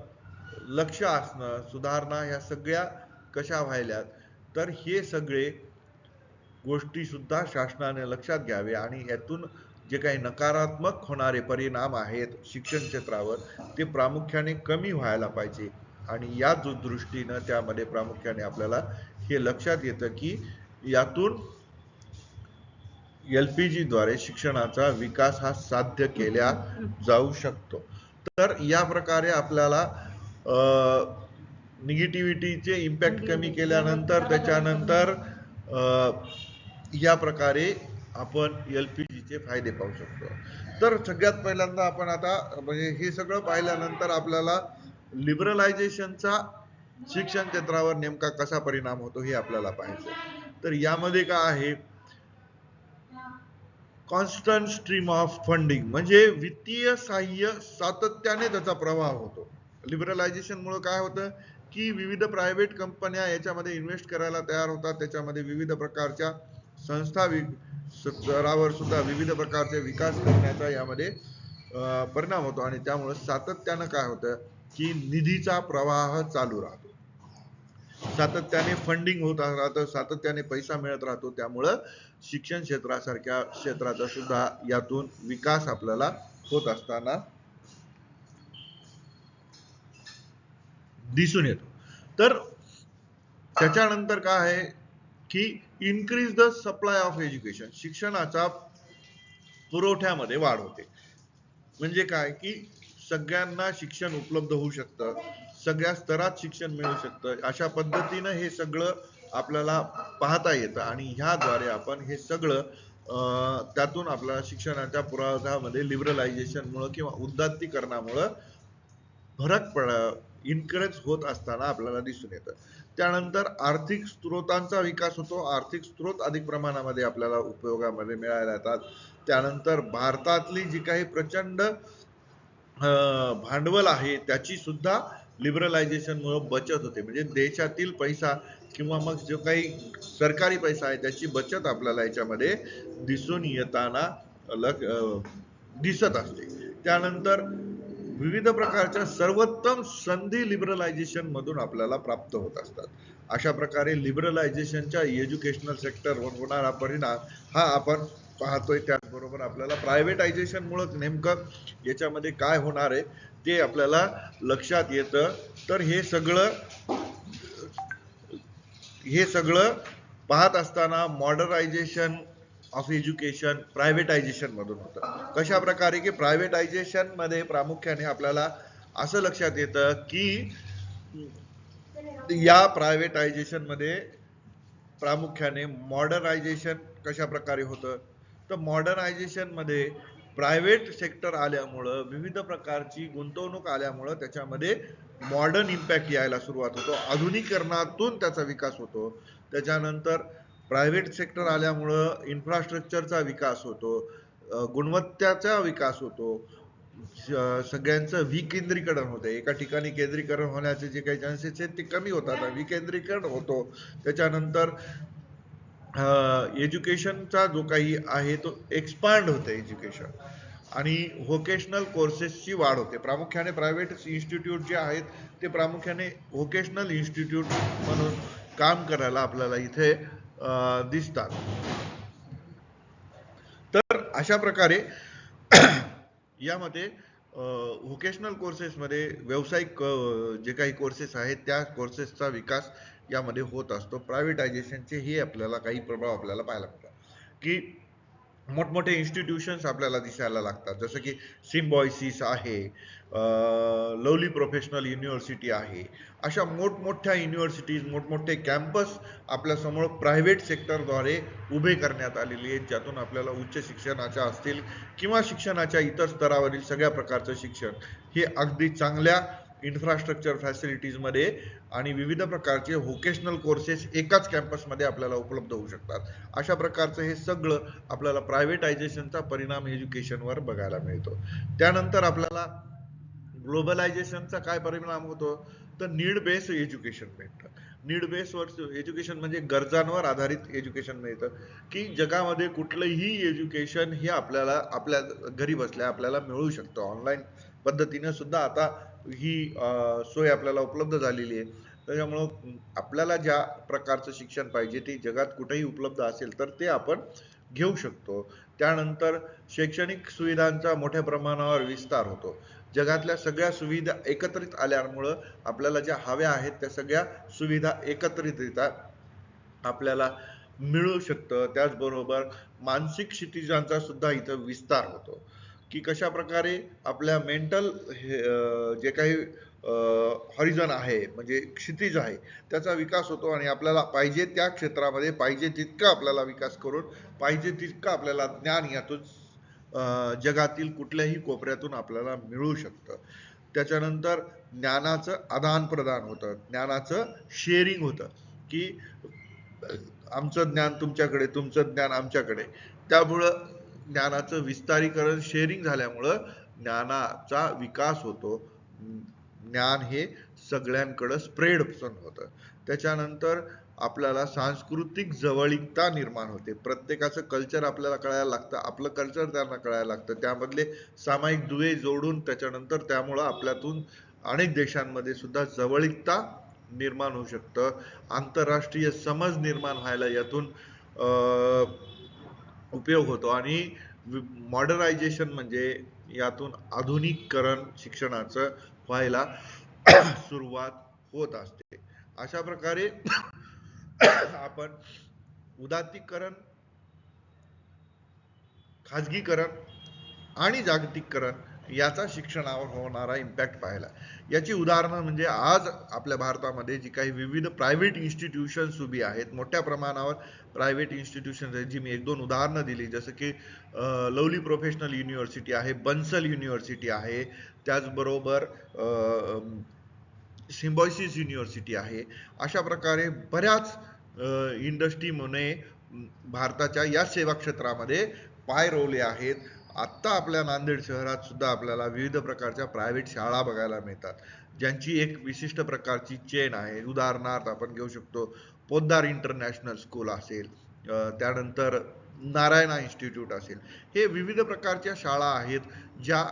[SPEAKER 1] लक्ष असणं, सुधारणा ह्या सगळ्या कशा व्हायल्यात, तर हे सगळे गोष्टी सुद्धा शासनाने लक्षात घ्यावे आणि यातून जे काही नकारात्मक होणारे परिणाम आहेत शिक्षण क्षेत्रावर ते प्रामुख्याने कमी व्हायला पाहिजे. आणि या दृष्टीनं त्यामध्ये प्रामुख्याने आपल्याला हे लक्षात येतं की यातून LPG द्वारे शिक्षणाचा विकास हा साध्य केला जाऊ शकतो. तर या प्रकारे आपल्याला निगेटिव्हिटीचे इम्पॅक्ट कमी केल्यानंतर त्याच्यानंतर या प्रकारे आपण LPGचे फायदे पाहू शकतो. तर सगळ्यात पहिल्यांदा आपण आता म्हणजे हे सगळं पाहिल्यानंतर आपल्याला लिबरलायझेशनचा शिक्षण क्षेत्रावर नेमका कसा परिणाम होतो हे आपल्याला पाहायचं. तर यामध्ये काय आहे, कॉन्स्टंट स्ट्रीम ऑफ फंडिंग म्हणजे वित्तीय सहाय्य सातत्याने त्याचा प्रवाह होतो. लिबरलायझेशन मुळे काय होतं की विविध प्रायव्हेट कंपन्या याच्यामध्ये इन्व्हेस्ट करायला तयार होतात, त्याच्यामध्ये विविध प्रकारच्या संस्था स्तरावर सुद्धा विविध प्रकारचे विकास करण्याचा यामध्ये परिणाम होतो. आणि त्यामुळे सातत्यानं काय होतं की निधीचा प्रवाह चालू राहतो, सातत्याने फंडिंग होत राहतं, सातत्याने पैसा मिळत राहतो. त्यामुळं शिक्षण क्षेत्रासारख्या क्षेत्राचा सुद्धा यातून विकास आपल्याला होत असताना दिसून येतो. तर त्याच्यानंतर काय आहे की increase the supply of education, शिक्षणाचा पुरवठ्यामध्ये वाढ होते. म्हणजे काय की सगळ्यांना शिक्षण उपलब्ध होऊ शकतं, सगळ्या स्तरात शिक्षण मिळू शकतं, अशा पद्धतीनं हे सगळं आपल्याला पाहता येतं आणि ह्याद्वारे आपण हे सगळं त्यातून आपल्याला शिक्षणाच्या पुरवठ्यामध्ये लिबरलायझेशनमुळं किंवा उदात्तीकरणामुळं फरक पड इन्करेज होत असताना आपल्याला दिसून येतं. त्यानंतर आर्थिक स्त्रोतांचा विकास होतो, आर्थिक स्त्रोत अधिक प्रमाणामध्ये आपल्याला उपयोगामध्ये मिळायला येतात. त्यानंतर भारतातली जी काही प्रचंड भांडवल आहे त्याची सुद्धा लिबरलायझेशनमुळे बचत होते. म्हणजे देशातील पैसा किंवा मग जो काही सरकारी पैसा आहे त्याची बचत आपल्याला याच्यामध्ये दिसून येताना दिसत असते. त्यानंतर विविध प्रकारच्या सर्वोत्तम संधी लिबरलायझेशन मधून आपल्याला प्राप्त होत असतात. अशा प्रकारे लिबरलायझेशनच्या एज्युकेशनल सेक्टरवर होणारा परिणाम हा आपण पाहतोय. त्याचबरोबर आपल्याला प्रायव्हेटायझेशनमुळे नेमकं याच्यामध्ये काय होणार आहे ते आपल्याला लक्षात येतं. तर हे सगळं पाहत असताना मॉडर्नायझेशन ऑफ एज्युकेशन प्रायव्हेटायझेशन मधून होतं. कशा प्रकारे की प्रायव्हेटायझेशन मध्ये प्रामुख्याने आपल्याला असं लक्षात येतं की या प्रायव्हेटायझेशन मध्ये प्रामुख्याने मॉडर्नायझेशन कशा प्रकारे होतं, तर मॉडर्नायझेशन मध्ये प्रायव्हेट सेक्टर आल्यामुळं विविध प्रकारची गुंतवणूक आल्यामुळं त्याच्यामध्ये मॉडर्न इम्पॅक्ट यायला सुरुवात होतो, आधुनिकीकरणातून त्याचा विकास होतो. त्याच्यानंतर प्रायव्हेट सेक्टर आल्यामुळं इन्फ्रास्ट्रक्चरचा विकास होतो, गुणवत्तेचा विकास होतो, सगळ्यांचं विकेंद्रीकरण होतं. एका ठिकाणी केंद्रीकरण होण्याचे जे काही चान्सेस आहेत ते कमी होतात, विकेंद्रीकरण होतो. त्याच्यानंतर एज्युकेशनचा जो काही आहे तो एक्सपांड होते एज्युकेशन आणि व्होकेशनल कोर्सेसची वाढ होते. प्रामुख्याने प्रायव्हेट इन्स्टिट्यूट जे आहेत ते प्रामुख्याने व्होकेशनल इन्स्टिट्यूट म्हणून काम करायला आपल्याला इथे दिसतात. तर अशा प्रकारे यामध्ये व्होकेशनल कोर्सेसमध्ये व्यावसायिक जे काही कोर्सेस आहेत त्या कोर्सेसचा विकास यामध्ये होत असतो. प्रायव्हेटायझेशनचे हे आपल्याला काही प्रभाव आपल्याला पाहायला मिळतात की मोठमोठे इन्स्टिट्यूशन्स आपल्याला दिसायला लागतात, जसं की सिम्बॉयसिस आहे, लवली प्रोफेशनल युनिव्हर्सिटी आहे. अशा मोठमोठ्या युनिव्हर्सिटीज, मोठमोठे कॅम्पस आपल्यासमोर प्रायव्हेट सेक्टरद्वारे उभे करण्यात आलेले आहेत, ज्यातून आपल्याला उच्च शिक्षणाच्या असतील किंवा शिक्षणाच्या इतर स्तरावरील सगळ्या प्रकारचं शिक्षण हे अगदी चांगल्या इन्फ्रास्ट्रक्चर फॅसिलिटीजमध्ये आणि विविध प्रकारचे व्होकेशनल कोर्सेस एकाच कॅम्पसमध्ये आपल्याला उपलब्ध होऊ शकतात. अशा प्रकारचं हे सगळं आपल्याला प्रायव्हेटायझेशनचा परिणाम एज्युकेशनवर बघायला मिळतो. त्यानंतर आपल्याला ग्लोबलायझेशनचा काय परिणाम होतो, तर नीड बेस एज्युकेशन मिळतं. नीड बेसवर एज्युकेशन म्हणजे गरजांवर आधारित एज्युकेशन मिळतं की जगामध्ये कुठलंही एज्युकेशन हे आपल्याला आपल्या घरी बसल्या आपल्याला मिळू शकतं. ऑनलाईन पद्धतीने सुद्धा आता ही सोय आपल्याला उपलब्ध झालेली आहे. त्याच्यामुळं आपल्याला ज्या प्रकारचं शिक्षण पाहिजे ते जगात कुठेही उपलब्ध असेल तर ते आपण घेऊ शकतो. त्यानंतर शैक्षणिक सुविधांचा मोठ्या प्रमाणावर विस्तार होतो. जगातल्या सगळ्या सुविधा एकत्रित आल्यामुळं आपल्याला ज्या हव्या आहेत त्या सगळ्या सुविधा एकत्रितरित्या आपल्याला मिळू शकतं. त्याचबरोबर मानसिक क्षितिजांचा सुद्धा इथं विस्तार होतो की कशा प्रकारे आपल्या मेंटल जे काही हॉरिझन आहे म्हणजे क्षितिज आहे त्याचा विकास होतो आणि आपल्याला पाहिजे त्या क्षेत्रामध्ये पाहिजे तितका आपल्याला विकास करून पाहिजे तितकं आपल्याला ज्ञान यातून जगातील कुठल्याही कोपऱ्यातून आपल्याला मिळू शकतं. त्याच्यानंतर ज्ञानाचं आदान प्रदान होतं, ज्ञानाचं शेअरिंग होतं की आमचं ज्ञान तुमच्याकडे, तुमचं ज्ञान आमच्याकडे. त्यामुळं ज्ञानाचं विस्तारीकरण शेअरिंग झाल्यामुळं ज्ञानाचा विकास होतो. ज्ञान हे सगळ्यांकडं स्प्रेड पण होतं. त्याच्यानंतर आपल्याला सांस्कृतिक जवळीकता निर्माण होते. प्रत्येकाचं कल्चर आपल्याला कळायला लागतं, आपलं कल्चर त्यांना कळायला लागतं. त्यामधले सामायिक दुवे जोडून त्याच्यानंतर त्यामुळं आपल्यातून अनेक देशांमध्ये सुद्धा जवळीकता निर्माण होऊ शकतं. आंतरराष्ट्रीय समज निर्माण व्हायला यातून उपयोग होतो आणि मॉडर्नायझेशन म्हणजे यातून आधुनिकीकरण शिक्षणाचं व्हायला सुरुवात होत असते. अशा प्रकारे आपण उदात्तीकरण, खाजगीकरण आणि जागतिकीकरण याचा शिक्षणावर होणारा इम्पॅक्ट पाहिला. याची उदाहरणं म्हणजे आज आपल्या भारतामध्ये जी काही विविध प्रायव्हेट इन्स्टिट्यूशन्स उभी आहेत, मोठ्या प्रमाणावर प्रायव्हेट इन्स्टिट्यूशन्स आहेत, जी मी एक दोन उदाहरणं दिली, जसं की लवली प्रोफेशनल युनिव्हर्सिटी आहे, बन्सल युनिव्हर्सिटी आहे, त्याचबरोबर सिम्बॉयसिस युनिव्हर्सिटी आहे. अशा प्रकारे बऱ्याच इंडस्ट्रीमुळे भारताच्या या सेवा क्षेत्रामध्ये पाय रोवले आहेत. आत्ता आपल्या नांदेड शहरात सुद्धा आपल्याला विविध प्रकारच्या प्रायव्हेट शाळा बघायला मिळतात, ज्यांची एक विशिष्ट प्रकारची चेन आहे. उदाहरणार्थ आपण घेऊ शकतो पोद्दार इंटरनॅशनल स्कूल असेल, त्यानंतर नारायणा इन्स्टिट्यूट असेल. हे विविध प्रकारच्या शाळा आहेत, ज्या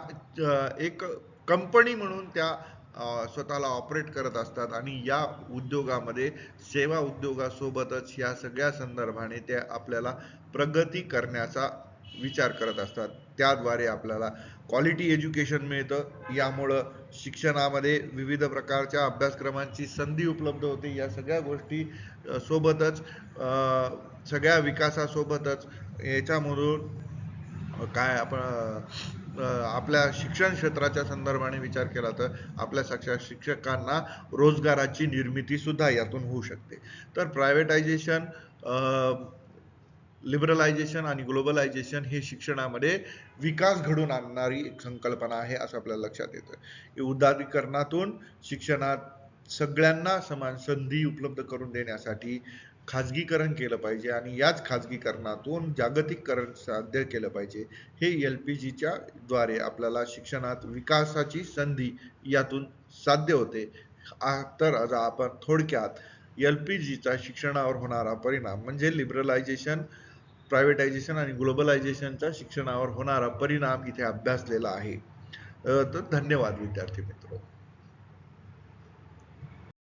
[SPEAKER 1] एक कंपनी म्हणून त्या स्वतःला ऑपरेट करत असतात आणि या उद्योगामध्ये सेवा उद्योगासोबतच या सगळ्या संदर्भाने ते आपल्याला प्रगती करण्याचा विचार करत असतात. त्याद्वारे आपल्याला क्वालिटी एज्युकेशन मिळतं. यामुळं शिक्षणामध्ये विविध प्रकारच्या अभ्यासक्रमांची संधी उपलब्ध होते. या सगळ्या गोष्टी सोबतच सगळ्या विकासासोबतच याच्यामधून काय आपण आपल्या शिक्षण क्षेत्राच्या संदर्भाने विचार केला तर आपल्या शिक्षकांना रोजगाराची निर्मिती सुद्धा यातून होऊ शकते. तर प्रायव्हेटायझेशन, लिबरलायझेशन आणि ग्लोबलायझेशन हे शिक्षणामध्ये विकास घडून आणणारी एक संकल्पना आहे असं आपल्याला लक्षात येतं. उदारीकरणातून शिक्षणात सगळ्यांना समान संधी उपलब्ध करून देण्यासाठी खाजगीकरण केलं पाहिजे आणि याच खाजगीकरणातून जागतिकीकरण साध्य केलं पाहिजे. हे LPGच्या द्वारे आपल्याला शिक्षणात विकासाची संधी यातून साध्य होते. तर आपण थोडक्यात LPGचा शिक्षणावर होणारा परिणाम म्हणजे लिबरलायझेशन, प्रायव्हेटायझेशन आणि ग्लोबलायझेशनचा शिक्षणावर होणारा परिणाम इथे अभ्यासलेला आहे. तर धन्यवाद विद्यार्थी मित्र.